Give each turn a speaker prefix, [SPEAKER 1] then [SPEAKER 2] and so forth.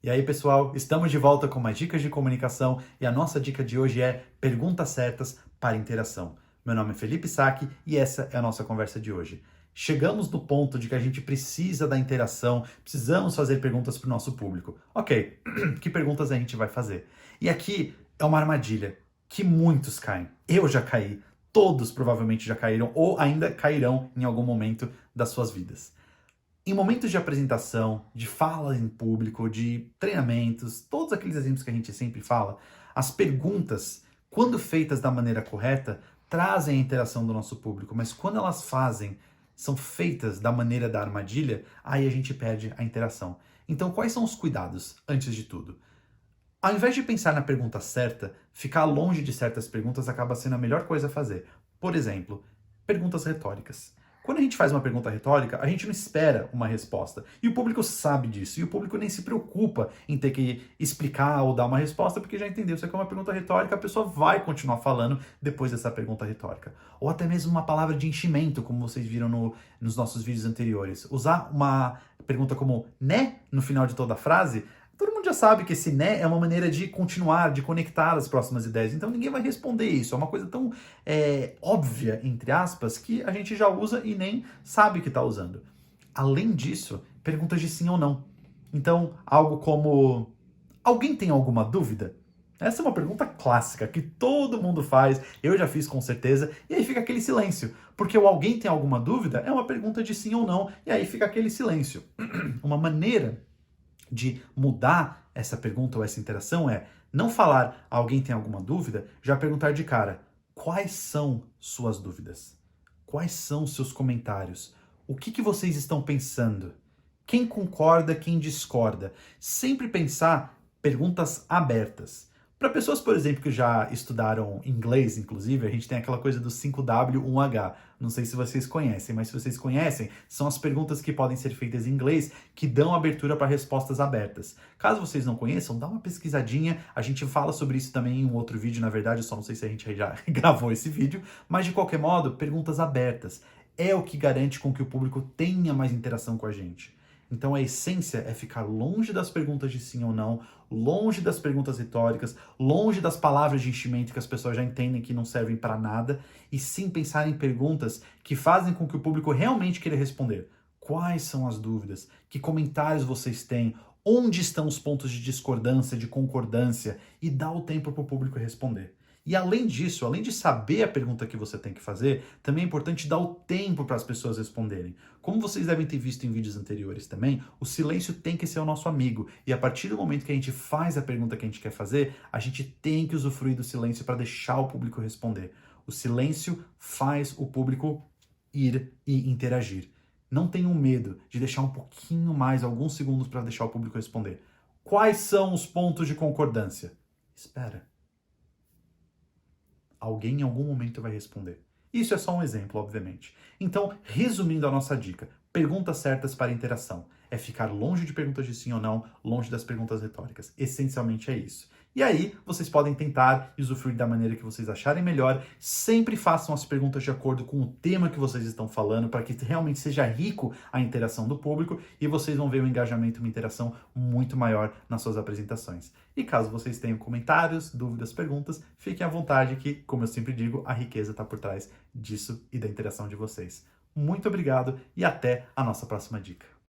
[SPEAKER 1] E aí, pessoal, estamos de volta com mais dicas de comunicação e a nossa dica de hoje é perguntas certas para interação. Meu nome é Felipe Sacchi e essa é a nossa conversa de hoje. Chegamos no ponto de que a gente precisa da interação, precisamos fazer perguntas para o nosso público. Ok, que perguntas a gente vai fazer? E aqui é uma armadilha que muitos caem. Eu já caí, todos provavelmente já caíram ou ainda cairão em algum momento das suas vidas. Em momentos de apresentação, de fala em público, de treinamentos, todos aqueles exemplos que a gente sempre fala, as perguntas, quando feitas da maneira correta, trazem a interação do nosso público, mas quando elas são feitas da maneira da armadilha, aí a gente perde a interação. Então, quais são os cuidados, antes de tudo? Ao invés de pensar na pergunta certa, ficar longe de certas perguntas acaba sendo a melhor coisa a fazer. Por exemplo, perguntas retóricas. Quando a gente faz uma pergunta retórica, a gente não espera uma resposta. E o público sabe disso. E o público nem se preocupa em ter que explicar ou dar uma resposta, porque já entendeu. Se é uma pergunta retórica, a pessoa vai continuar falando depois dessa pergunta retórica. Ou até mesmo uma palavra de enchimento, como vocês viram nos nossos vídeos anteriores. Usar uma pergunta como né no final de toda a frase. Todo mundo já sabe que esse né é uma maneira de continuar, de conectar as próximas ideias. Então ninguém vai responder isso. É uma coisa tão óbvia, entre aspas, que a gente já usa e nem sabe que está usando. Além disso, perguntas de sim ou não. Então, algo como: alguém tem alguma dúvida? Essa é uma pergunta clássica que todo mundo faz, eu já fiz com certeza, e aí fica aquele silêncio. Porque o alguém tem alguma dúvida é uma pergunta de sim ou não, e aí fica aquele silêncio. Uma maneira de mudar essa pergunta ou essa interação é não falar alguém tem alguma dúvida, já perguntar de cara quais são suas dúvidas? Quais são seus comentários? O que vocês estão pensando? Quem concorda, quem discorda? Sempre pensar perguntas abertas. Para pessoas, por exemplo, que já estudaram inglês, inclusive, a gente tem aquela coisa do 5W, 1H. Não sei se vocês conhecem, mas se vocês conhecem, são as perguntas que podem ser feitas em inglês que dão abertura para respostas abertas. Caso vocês não conheçam, dá uma pesquisadinha. A gente fala sobre isso também em um outro vídeo, na verdade, eu só não sei se a gente já gravou esse vídeo, mas de qualquer modo, perguntas abertas é o que garante com que o público tenha mais interação com a gente. Então a essência é ficar longe das perguntas de sim ou não, longe das perguntas retóricas, longe das palavras de enchimento que as pessoas já entendem que não servem para nada, e sim pensar em perguntas que fazem com que o público realmente queira responder. Quais são as dúvidas? Que comentários vocês têm? Onde estão os pontos de discordância, de concordância? E dá o tempo para o público responder. E além disso, além de saber a pergunta que você tem que fazer, também é importante dar o tempo para as pessoas responderem. Como vocês devem ter visto em vídeos anteriores também, o silêncio tem que ser o nosso amigo. E a partir do momento que a gente faz a pergunta que a gente quer fazer, a gente tem que usufruir do silêncio para deixar o público responder. O silêncio faz o público ir e interagir. Não tenham medo de deixar um pouquinho mais, alguns segundos, para deixar o público responder. Quais são os pontos de concordância? Espera. Alguém em algum momento vai responder. Isso é só um exemplo, obviamente. Então, resumindo a nossa dica, perguntas certas para interação. É ficar longe de perguntas de sim ou não, longe das perguntas retóricas. Essencialmente é isso. E aí, vocês podem tentar usufruir da maneira que vocês acharem melhor. Sempre façam as perguntas de acordo com o tema que vocês estão falando, para que realmente seja rico a interação do público e vocês vão ver um engajamento, uma interação muito maior nas suas apresentações. E caso vocês tenham comentários, dúvidas, perguntas, fiquem à vontade que, como eu sempre digo, a riqueza está por trás disso e da interação de vocês. Muito obrigado e até a nossa próxima dica.